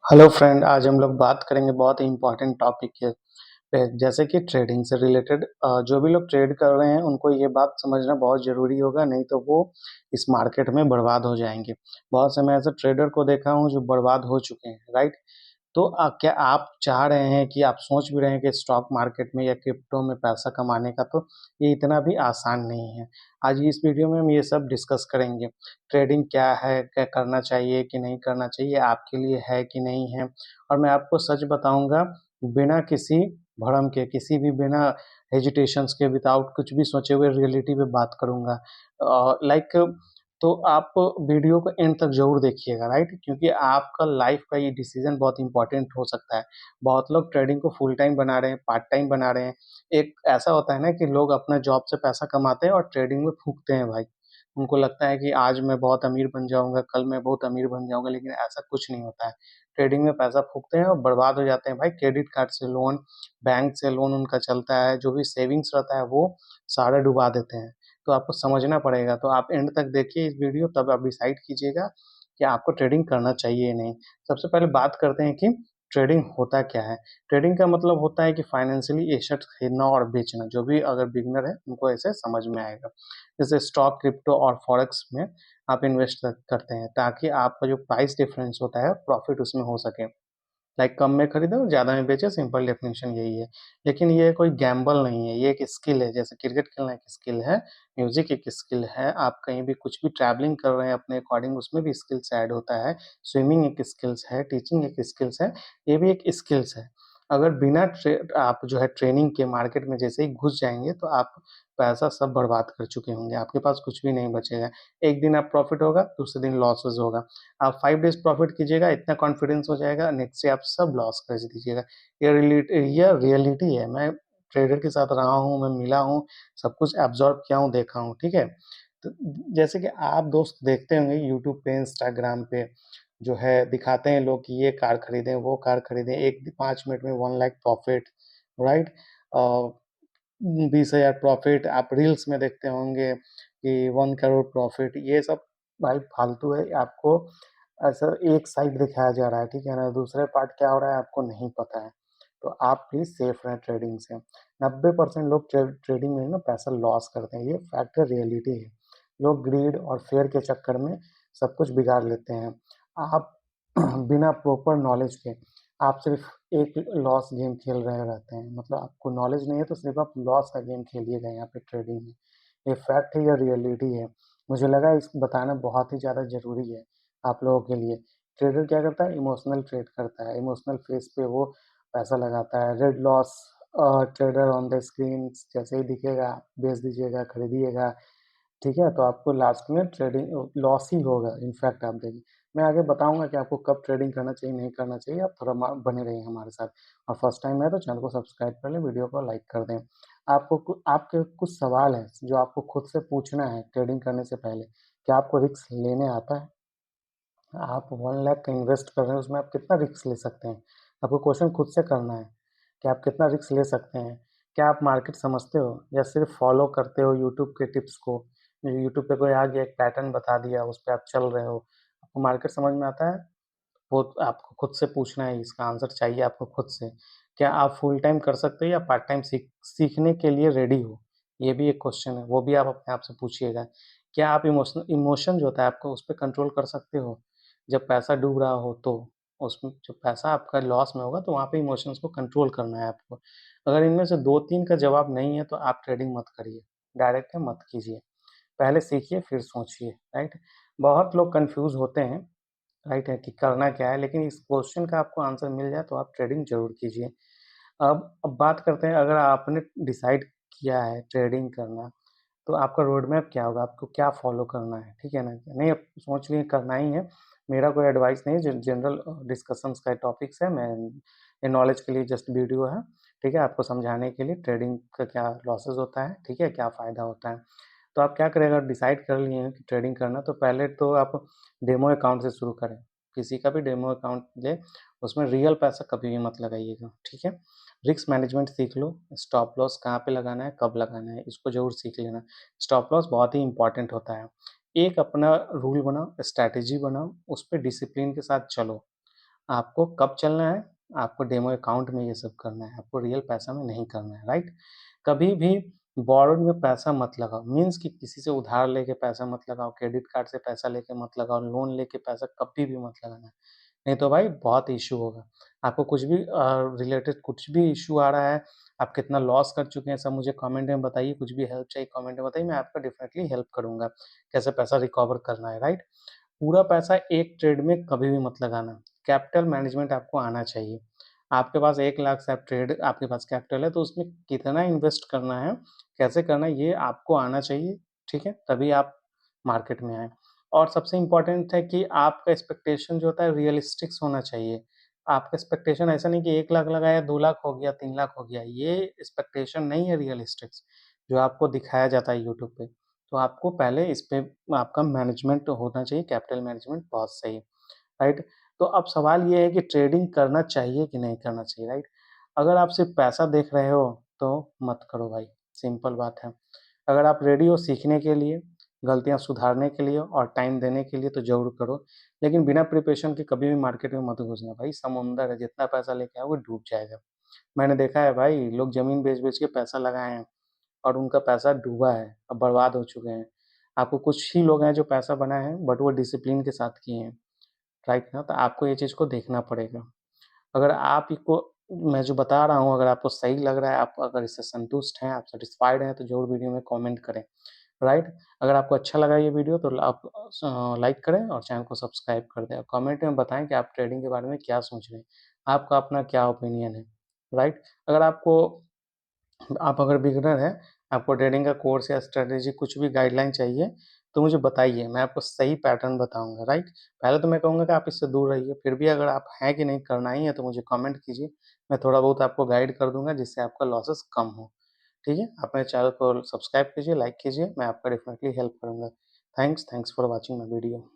Hello friend, आज हम लोग बात करेंगे बहुत ही इम्पोर्टेंट टॉपिक के पे, जैसे कि ट्रेडिंग से रिलेटेड। जो भी लोग ट्रेड कर रहे हैं उनको ये बात समझना बहुत ज़रूरी होगा, नहीं तो वो इस मार्केट में बर्बाद हो जाएंगे। बहुत से मैं ऐसे ट्रेडर को देखा हूँ जो बर्बाद हो चुके हैं, राइट। तो क्या आप चाह रहे हैं कि आप सोच भी रहे हैं कि स्टॉक मार्केट में या क्रिप्टो में पैसा कमाने का, तो ये इतना भी आसान नहीं है। आज इस वीडियो में हम ये सब डिस्कस करेंगे। ट्रेडिंग क्या है, क्या करना चाहिए कि नहीं करना चाहिए, आपके लिए है कि नहीं है। और मैं आपको सच बताऊंगा, बिना किसी भरम के, किसी भी बिना हेजिटेशंस के, विदाउट कुछ भी सोचे हुए रियलिटी पे बात करूंगा। लाइक तो आप वीडियो को एंड तक ज़रूर देखिएगा, राइट, क्योंकि आपका लाइफ का ये डिसीजन बहुत इंपॉर्टेंट हो सकता है। बहुत लोग ट्रेडिंग को फुल टाइम बना रहे हैं, पार्ट टाइम बना रहे हैं। एक ऐसा होता है ना कि लोग अपना जॉब से पैसा कमाते हैं और ट्रेडिंग में फूकते हैं भाई। उनको लगता है कि आज मैं बहुत अमीर बन जाऊंगा, कल मैं बहुत अमीर बन जाऊंगा, लेकिन ऐसा कुछ नहीं होता है। ट्रेडिंग में पैसा फूकते हैं और बर्बाद हो जाते हैं भाई। क्रेडिट कार्ड से लोन, बैंक से लोन उनका चलता है, जो भी सेविंग्स रहता है वो सारा डुबा देते हैं। तो आपको समझना पड़ेगा। तो आप एंड तक देखिए इस वीडियो, तब आप डिसाइड कीजिएगा कि आपको ट्रेडिंग करना चाहिए या नहीं। सबसे पहले बात करते हैं कि ट्रेडिंग होता क्या है। ट्रेडिंग का मतलब होता है कि फाइनेंशियली एसेट्स खरीदना और बेचना। जो भी अगर बिगनर है उनको ऐसे समझ में आएगा। जैसे स्टॉक, क्रिप्टो और फॉरेक्स में आप इन्वेस्ट करते हैं ताकि आपका जो प्राइस डिफरेंस होता है प्रॉफिट उसमें हो सके। लाइक कम में खरीदे और ज़्यादा में बेचे, सिंपल डेफिनेशन यही है। लेकिन ये कोई गैम्बल नहीं है, ये एक स्किल है। जैसे क्रिकेट खेलना एक स्किल है, म्यूजिक एक स्किल है, आप कहीं भी कुछ भी ट्रैवलिंग कर रहे हैं अपने अकॉर्डिंग, उसमें भी स्किल्स ऐड होता है। स्विमिंग एक स्किल्स है, टीचिंग एक स्किल्स है, ये भी एक स्किल्स है। अगर बिना आप जो है ट्रेनिंग के मार्केट में जैसे ही घुस जाएंगे तो आप पैसा सब बर्बाद कर चुके होंगे, आपके पास कुछ भी नहीं बचेगा। एक दिन आप प्रॉफिट होगा, दूसरे दिन लॉसेज होगा। आप 5 डेज़ प्रॉफ़िट कीजिएगा, इतना कॉन्फिडेंस हो जाएगा, नेक्स्ट डे आप सब लॉस कर दीजिएगा। ये रियलिटी है। मैं ट्रेडर के साथ रहा हूँ, मैं मिला हूँ, सब कुछ एब्ज़ॉर्ब किया हूँ, देखा हूँ, ठीक है? तो जैसे कि आप दोस्त देखते होंगे यूट्यूब पे, इंस्टाग्राम पे जो है दिखाते हैं लोग कि ये कार खरीदें, वो कार खरीदें, एक 5 मिनट में 1 लाख प्रॉफ़िट, राइट? अ, 20,000 प्रॉफ़िट। आप रील्स में देखते होंगे कि 1 करोड़ प्रॉफ़िट। ये सब भाई फालतू है। आपको ऐसा एक साइड दिखाया जा रहा है, ठीक है ना? दूसरे पार्ट क्या हो रहा है आपको नहीं पता है। तो आप प्लीज़ सेफ रहें ट्रेडिंग से। 90% लोग ट्रेडिंग में ना पैसा लॉस करते हैं, ये फैक्ट है, रियलिटी है। लोग ग्रीड और फेयर के चक्कर में सब कुछ बिगाड़ लेते हैं। आप बिना प्रॉपर नॉलेज के आप सिर्फ एक लॉस गेम खेल रहे रहते हैं, मतलब आपको नॉलेज नहीं है तो सिर्फ आप लॉस का गेम खेलिएगा यहाँ पे ट्रेडिंग में। ये फैक्ट है, ये रियलिटी है। मुझे लगा इसको बताना बहुत ही ज़्यादा ज़रूरी है आप लोगों के लिए। ट्रेडर क्या करता है, इमोशनल ट्रेड करता है, इमोशनल फेस पे वो पैसा लगाता है। Red loss trader on the screen जैसे ही दिखेगा बेच दीजिएगा, खरीदिएगा, ठीक है? तो आपको लास्ट में ट्रेडिंग लॉस ही होगा, इनफैक्ट आप देखिए। मैं आगे बताऊँगा कि आपको कब ट्रेडिंग करना चाहिए, नहीं करना चाहिए। आप थोड़ा बने रहिए हमारे साथ। और फर्स्ट टाइम है तो चैनल को सब्सक्राइब कर लें, वीडियो को लाइक कर दें। आपके कुछ सवाल हैं जो आपको खुद से पूछना है ट्रेडिंग करने से पहले। क्या आपको रिस्क लेने आता है? आप 1 लाख का इन्वेस्ट कर रहे हैं, उसमें आप कितना रिस्क ले सकते हैं? आपको क्वेश्चन खुद से करना है कि आप कितना रिस्क ले सकते हैं? क्या आप मार्केट समझते हो या सिर्फ फॉलो करते हो यूट्यूब के टिप्स को? यूट्यूब पे कोई आ गया, एक पैटर्न बता दिया, उस पे आप चल रहे हो। आपको मार्केट समझ में आता है? वो आपको खुद से पूछना है, इसका आंसर चाहिए आपको खुद से। क्या आप फुल टाइम कर सकते हो या पार्ट टाइम सीखने के लिए रेडी हो? ये भी एक क्वेश्चन है, वो भी आप अपने आप से पूछिएगा। क्या आप इमोशन जो होता है आपका, उस पे कंट्रोल कर सकते हो? जब पैसा डूब रहा हो तो, उसमें जब पैसा आपका लॉस में होगा तो वहाँ पे इमोशंस को कंट्रोल करना है आपको। अगर इनमें से 2-3 का जवाब नहीं है तो आप ट्रेडिंग मत करिए, डायरेक्ट है मत कीजिए। पहले सीखिए फिर सोचिए, राइट? बहुत लोग कन्फ्यूज़ होते हैं, राइट है, कि करना क्या है, लेकिन इस क्वेश्चन का आपको आंसर मिल जाए तो आप ट्रेडिंग ज़रूर कीजिए। अब बात करते हैं, अगर आपने डिसाइड किया है ट्रेडिंग करना, तो आपका रोड मैप क्या होगा? आपको क्या फ़ॉलो करना है, ठीक है ना? नहीं, आप सोच लिए करना ही है, मेरा कोई एडवाइस नहीं है, जनरल डिस्कशंस का टॉपिक्स है। मैं ये नॉलेज के लिए जस्ट वीडियो है, ठीक है? आपको समझाने के लिए ट्रेडिंग का क्या लॉसेस होता है, ठीक है? क्या फ़ायदा होता है। तो आप क्या करें, अगर डिसाइड कर लिए हैं कि ट्रेडिंग करना, तो पहले तो आप डेमो अकाउंट से शुरू करें। किसी का भी डेमो अकाउंट लें, उसमें रियल पैसा कभी भी मत लगाइएगा, ठीक है? रिस्क मैनेजमेंट सीख लो, स्टॉप लॉस कहाँ पे लगाना है, कब लगाना है, इसको ज़रूर सीख लेना। स्टॉप लॉस बहुत ही इम्पोर्टेंट होता है। एक अपना रूल बनाओ, स्ट्रैटेजी बनाओ, उस पे डिसिप्लिन के साथ चलो। आपको कब चलना है, आपको डेमो अकाउंट में ये सब करना है, आपको रियल पैसा में नहीं करना है, राइट? कभी भी बोरोड में पैसा मत लगाओ, मीन्स कि किसी से उधार लेके पैसा मत लगाओ, क्रेडिट कार्ड से पैसा लेके मत लगाओ, लोन लेके पैसा कभी भी मत लगाना। नहीं तो भाई बहुत इश्यू होगा। आपको कुछ भी रिलेटेड कुछ भी इश्यू आ रहा है, आप कितना लॉस कर चुके हैं, सब मुझे कमेंट में बताइए। कुछ भी हेल्प चाहिए कमेंट में बताइए, मैं आपका डेफिनेटली हेल्प करूँगा, कैसे पैसा रिकवर करना है, राइट? पूरा पैसा एक ट्रेड में कभी भी मत लगाना। कैपिटल मैनेजमेंट आपको आना चाहिए। आपके पास 1 लाख से आप ट्रेड आपके पास कैपिटल है, तो उसमें कितना इन्वेस्ट करना है, कैसे करना है, ये आपको आना चाहिए, ठीक है? तभी आप मार्केट में आएँ। और सबसे इम्पोर्टेंट है कि आपका एक्सपेक्टेशन जो होता है रियलिस्टिक्स होना चाहिए। आपका एक्सपेक्टेशन ऐसा नहीं कि 1 लाख लगाया 2 लाख हो गया, 3 लाख हो गया, ये एक्सपेक्टेशन नहीं है रियलिस्टिक्स, जो आपको दिखाया जाता है यूट्यूब पे। तो आपको पहले इस पे आपका मैनेजमेंट होना चाहिए, कैपिटल मैनेजमेंट बहुत सही, राइट? तो अब सवाल ये है कि ट्रेडिंग करना चाहिए कि नहीं करना चाहिए, राइट? अगर आप सिर्फ़ पैसा देख रहे हो, तो मत करो भाई, सिंपल बात है। अगर आप रेडी हो सीखने के लिए, गलतियाँ सुधारने के लिए और टाइम देने के लिए तो ज़रूर करो, लेकिन बिना प्रिपरेशन के कभी भी मार्केट में मत घुसना भाई, समुंदर है, जितना पैसा लेके आओगे डूब जाएगा। मैंने देखा है भाई, लोग ज़मीन बेच-बेच के पैसा लगाए हैं और उनका पैसा डूबा है, अब बर्बाद हो चुके हैं। आपको कुछ ही लोग हैं जो पैसा बनाए हैं, बट वो डिसिप्लिन के साथ किए हैं, राइट ना? तो आपको ये चीज़ को देखना पड़ेगा। अगर आप इसको मैं जो बता रहा हूँ, अगर आपको सही लग रहा है, आप अगर इससे संतुष्ट हैं, आप सैटिस्फाइड हैं, तो ज़रूर वीडियो में कमेंट करें, राइट? अगर आपको अच्छा लगा ये वीडियो तो आप लाइक करें और चैनल को सब्सक्राइब कर दें और कमेंट में बताएँ कि आप ट्रेडिंग के बारे में क्या सोच रहे हैं? आपका अपना क्या ओपिनियन है, राइट? अगर आपको आप अगर बिगिनर हैं, आपको ट्रेडिंग का कोर्स या स्ट्रैटेजी कुछ भी गाइडलाइन चाहिए, तो मुझे बताइए, मैं आपको सही पैटर्न बताऊँगा, राइट? पहले तो मैं कहूँगा कि आप इससे दूर रहिए, फिर भी अगर आप हैं कि नहीं करना ही है तो मुझे कमेंट कीजिए, मैं थोड़ा बहुत आपको गाइड कर दूँगा जिससे आपका लॉसेस कम हो, ठीक है? आप मेरे चैनल को सब्सक्राइब कीजिए, लाइक कीजिए, मैं आपका डेफिनिटली हेल्प करूँगा। Thanks for watching my video.